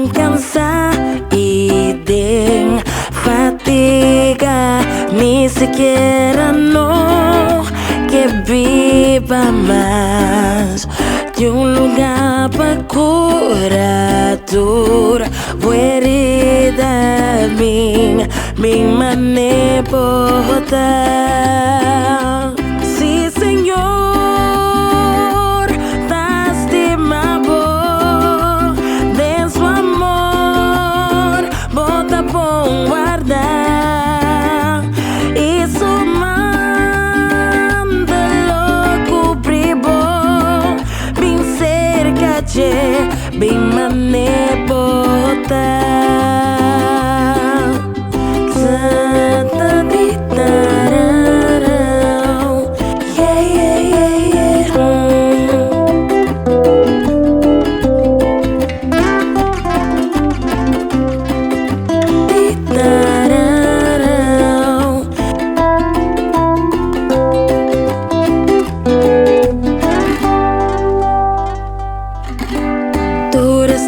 cansar idem fatiga, ni siquiera no que viva más de un lugar para curar tu herida, mi manipota. Sí, Señor, lastimado de su amor, bota por guardar y su manda lo cubrió, bien cerca de mi manipota.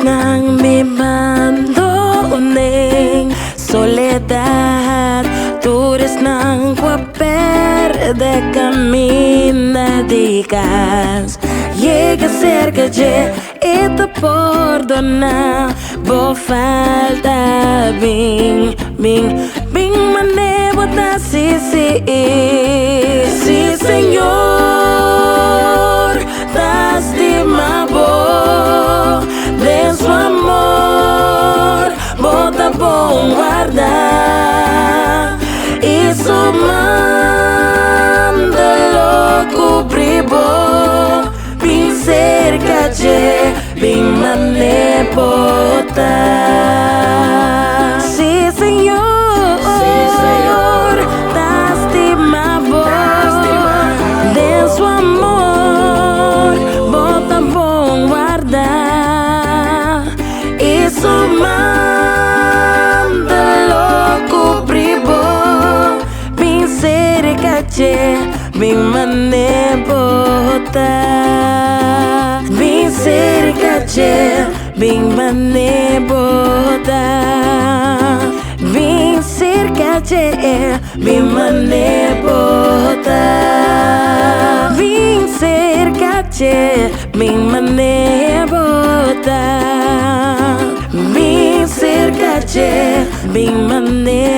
Nang mimando neng soledad, turis nang de caminadigas. Llega cerca de y te perdona, vos falta bing manebota, sí, Señor, lastimado de su amor, bota por guardar y su manda lo cubrió, bien cerca de mi manipota. Sí, Señor, lastimado de su amor, bota por guardar y su manda lo cubrió, bien cerca de mi manipota, bien cerca de mi manipota, bien cerca de mi manipota, bien cerca de mi manipota, bien cerca de mi manipota.